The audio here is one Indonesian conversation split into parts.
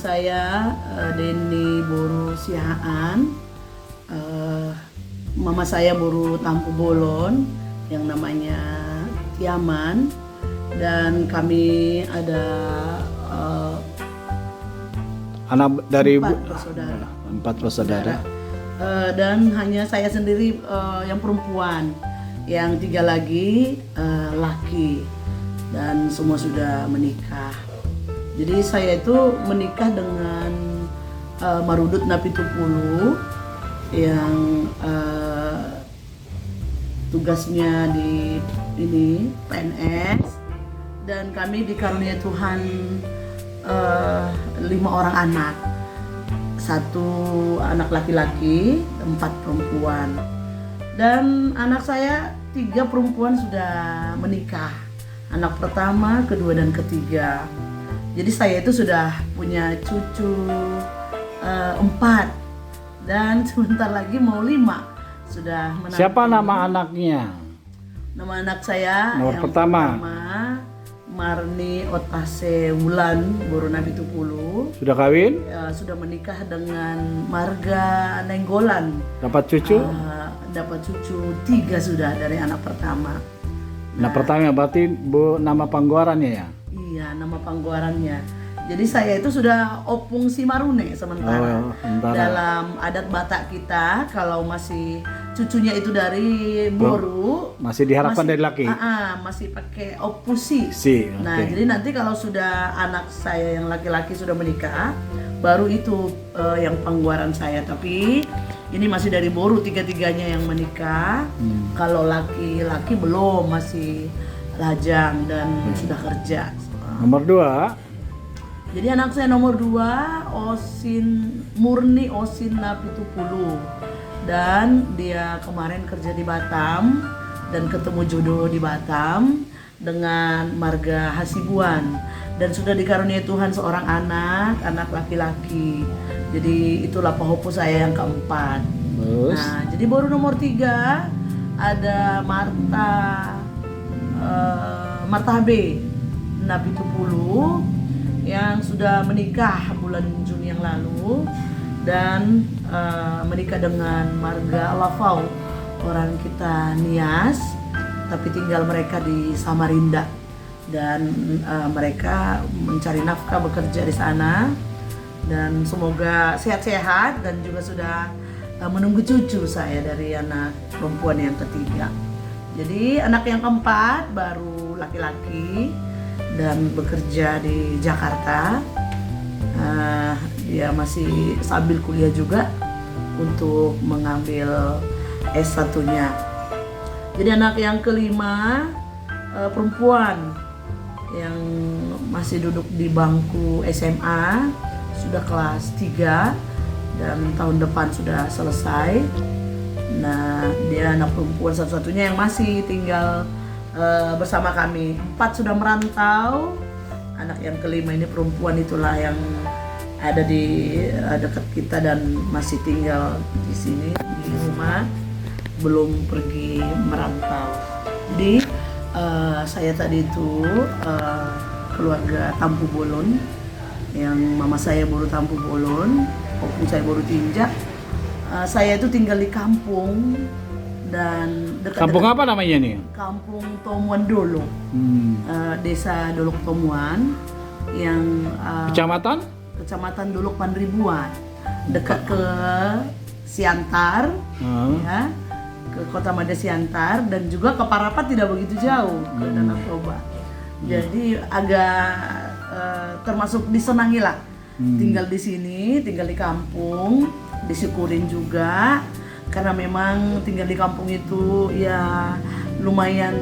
saya Deni Boru Sihaan. Mama saya Boru Tampu Bolon yang namanya Tiaman, dan kami ada anak dari empat bersaudara. Dan hanya saya sendiri yang perempuan, yang 3 lagi laki, dan semua sudah menikah. Jadi saya itu menikah dengan Marudut Napitupulu yang tugasnya di ini PNS, dan kami dikarunia Tuhan 5 orang anak, 1 anak laki-laki, 4 perempuan, dan anak saya 3 perempuan sudah menikah, anak pertama, kedua, dan ketiga. Jadi saya itu sudah punya cucu 4, dan sebentar lagi mau 5 sudah menantu. Siapa nama anaknya? Nama anak saya Nomor yang pertama Marni Otase Wulan Boru Napitupulu. Sudah kawin? Sudah menikah dengan Marga Nenggolan. Dapat cucu? Dapat cucu 3 sudah dari anak pertama. Nah, pertama berarti Bu nama panggorannya ya? Iya, nama panggorannya. Jadi saya itu sudah opung si Marune sementara. Dalam adat Batak kita, kalau masih cucunya itu dari Boru, masih diharapkan dari laki. Masih pakai opusi. Okay. Nah, jadi nanti kalau sudah anak saya yang laki-laki sudah menikah, baru itu yang pangguaran saya. Tapi ini masih dari Boru 3-3-nya yang menikah. Kalau laki-laki belum, masih lajang dan sudah kerja. Nomor 2. Jadi anak saya nomor 2 Murni Osin Napitupulu, dan dia kemarin kerja di Batam dan ketemu jodoh di Batam dengan Marga Hasibuan, dan sudah dikaruniai Tuhan seorang anak laki-laki. Jadi itulah pahopo saya yang keempat. Nah, jadi baru nomor 3 ada Marta Habe Napitupulu yang sudah menikah bulan Juni yang lalu, dan menikah dengan Marga Lafau, orang kita Nias, tapi tinggal mereka di Samarinda, dan mereka mencari nafkah bekerja di sana, dan semoga sehat-sehat, dan juga sudah menunggu cucu saya dari anak perempuan yang ketiga. Jadi anak yang keempat baru laki-laki dan bekerja di Jakarta. Dia masih sambil kuliah juga untuk mengambil S1-nya. Jadi anak yang kelima perempuan yang masih duduk di bangku SMA, sudah kelas 3 dan tahun depan sudah selesai. Nah, dia anak perempuan satu-satunya yang masih tinggal bersama kami. 4 sudah merantau. Anak yang kelima ini perempuan, itulah yang ada di dekat kita dan masih tinggal di sini di rumah, belum pergi merantau. Jadi saya tadi itu keluarga Tampu Bolon, yang mama saya Boru Tampu Bolon, opung saya Boru Tinjak. Saya itu tinggal di kampung, dan kampung apa namanya nih? Kampung Tomuan Dolok, desa Dolok Tomuan, yang Kecamatan Dolok Panribuan, dekat ke Siantar, ya, ke Kota Mada Siantar, dan juga ke Parapat tidak begitu jauh ke Danau Toba. Jadi agak termasuk disenangi lah, tinggal di sini, tinggal di kampung, disyukurin juga. Karena memang tinggal di kampung itu ya lumayan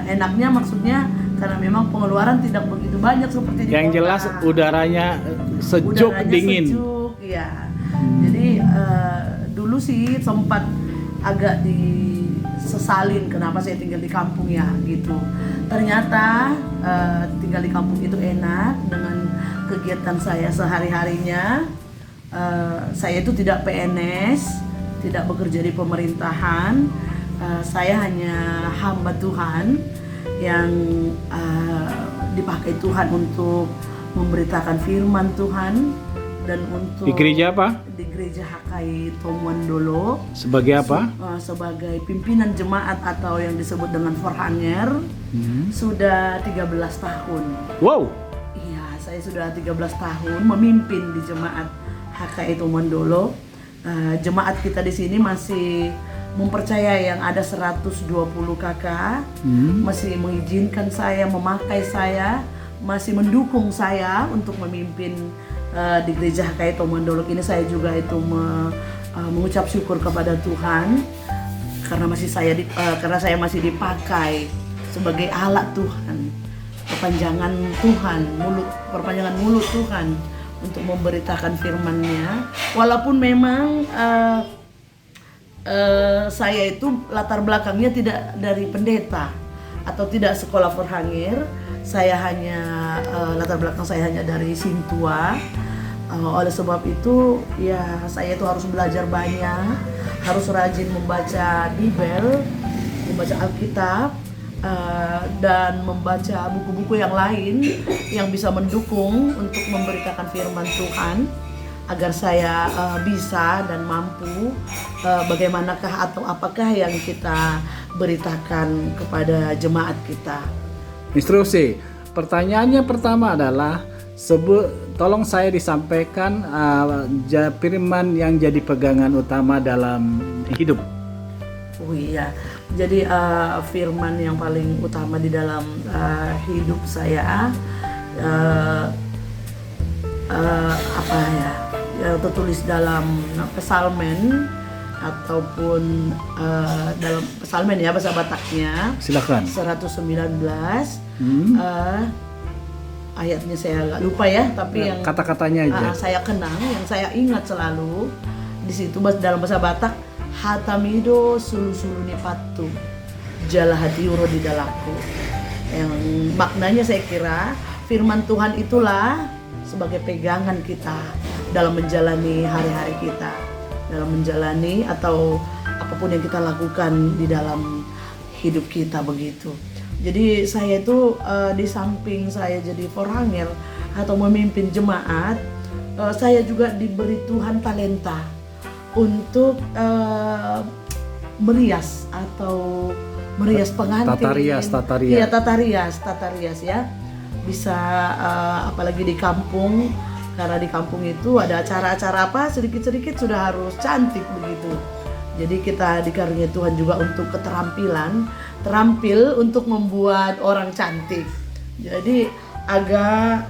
enaknya, maksudnya karena memang pengeluaran tidak begitu banyak seperti di yang kota. Jelas udaranya sejuk, dingin. Sejuk, ya. Jadi dulu sih sempat agak disesalin kenapa saya tinggal di kampung ya gitu. Ternyata tinggal di kampung itu enak dengan kegiatan saya sehari-harinya. Saya itu tidak PNS, tidak bekerja di pemerintahan. Saya hanya hamba Tuhan yang dipakai Tuhan untuk memberitakan firman Tuhan dan untuk Di gereja apa? di gereja HKI Tomondolo Sebagai apa? sebagai pimpinan jemaat atau yang disebut dengan Forhanger sudah 13 tahun. Wow. Iya, saya sudah 13 tahun memimpin di jemaat HKI Tomondolo. Jemaat kita di sini masih mempercayai yang ada 120 kakak, masih mengizinkan saya, memakai saya, masih mendukung saya untuk memimpin di gereja HKI Tomondolo ini. Saya juga itu mengucap syukur kepada Tuhan karena karena saya masih dipakai sebagai alat Tuhan, perpanjangan mulut Tuhan untuk memberitakan firman-Nya. Walaupun memang saya itu latar belakangnya tidak dari pendeta atau tidak sekolah Forhanger. Saya hanya latar belakang saya hanya dari Sintua. Oleh sebab itu ya saya itu harus belajar banyak, harus rajin membaca Bible, membaca Alkitab, dan membaca buku-buku yang lain yang bisa mendukung untuk memberitakan firman Tuhan agar saya bisa dan mampu bagaimanakah atau apakah yang kita beritakan kepada jemaat kita. Instruksi. Pertanyaannya pertama adalah tolong saya disampaikan firman yang jadi pegangan utama dalam hidup. Oh iya, jadi firman yang paling utama di dalam hidup saya apa ya? Tertulis dalam Psalmen ataupun dalam Psalmen ya bahasa Bataknya. Silakan. 119. Ayatnya saya agak lupa ya, tapi yang kata-katanya aja saya kenang, yang saya ingat selalu di situ dalam bahasa Batak, hatamido sulu-suluni patu jala hati uro di dalaku. Yang maknanya saya kira firman Tuhan itulah sebagai pegangan kita dalam menjalani hari-hari kita, dalam menjalani atau apapun yang kita lakukan di dalam hidup kita begitu. Jadi saya itu di samping saya jadi Forhanger atau memimpin jemaat, saya juga diberi Tuhan talenta untuk merias pengantin. Tata rias ya. Bisa apalagi di kampung, karena di kampung itu ada acara-acara apa sedikit-sedikit sudah harus cantik begitu. Jadi kita dikaruniai Tuhan juga untuk terampil untuk membuat orang cantik. Jadi agak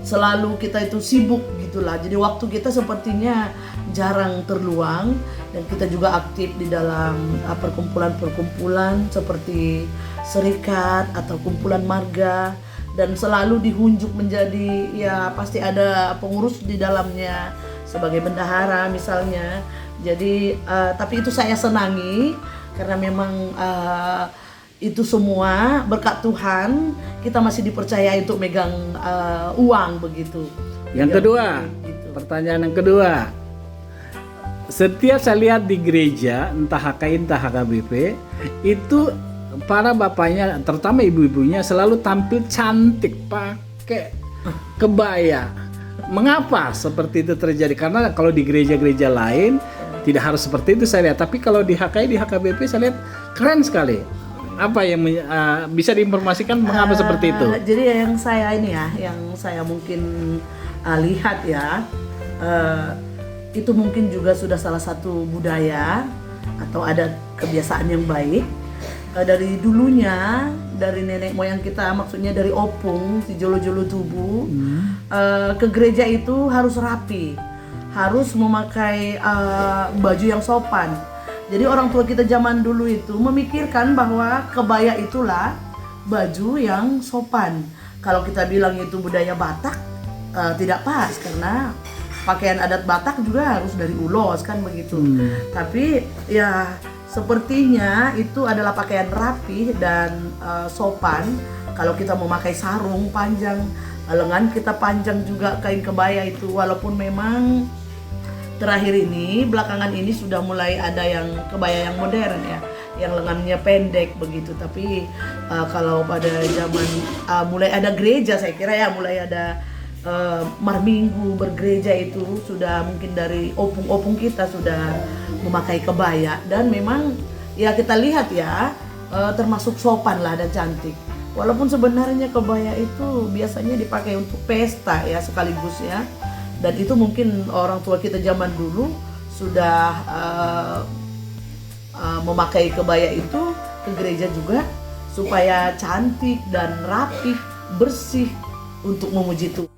selalu kita itu sibuk gitulah. Jadi waktu kita sepertinya jarang terluang, dan kita juga aktif di dalam perkumpulan-perkumpulan seperti serikat atau kumpulan marga, dan selalu dihunjuk menjadi ya pasti ada pengurus di dalamnya sebagai bendahara misalnya. Jadi tapi itu saya senangi karena memang itu semua berkat Tuhan, kita masih dipercaya untuk megang uang begitu. Yang kedua, gitu. Pertanyaan yang kedua. Setiap saya lihat di gereja, entah HKI entah HKBP, itu para bapaknya, terutama ibu-ibunya selalu tampil cantik pakai kebaya. Mengapa seperti itu terjadi? Karena kalau di gereja-gereja lain tidak harus seperti itu saya lihat, tapi kalau di HKI, di HKBP saya lihat keren sekali. Apa yang bisa diinformasikan mengapa seperti itu? Jadi yang saya mungkin lihat ya, itu mungkin juga sudah salah satu budaya atau ada kebiasaan yang baik dari dulunya, dari nenek moyang kita, maksudnya dari opung si jolo-jolo tubuh ke gereja itu harus rapi, harus memakai baju yang sopan. Jadi orang tua kita zaman dulu itu memikirkan bahwa kebaya itulah baju yang sopan. Kalau kita bilang itu budaya Batak, tidak pas, karena pakaian adat Batak juga harus dari ulos kan begitu. Tapi ya sepertinya itu adalah pakaian rapi dan sopan. Kalau kita memakai sarung panjang, lengan kita panjang juga, kain kebaya itu. Walaupun memang terakhir ini, belakangan ini sudah mulai ada yang kebaya yang modern ya. yang lengannya pendek begitu. Tapi kalau pada zaman mulai ada gereja, saya kira ya mulai ada Marminggu bergereja itu sudah mungkin dari opung-opung kita sudah memakai kebaya, dan memang ya kita lihat ya termasuk sopan lah dan cantik. Walaupun sebenarnya kebaya itu biasanya dipakai untuk pesta ya sekaligus ya. Dan itu mungkin orang tua kita zaman dulu sudah memakai kebaya itu ke gereja juga supaya cantik dan rapih, bersih untuk memuji Tuhan.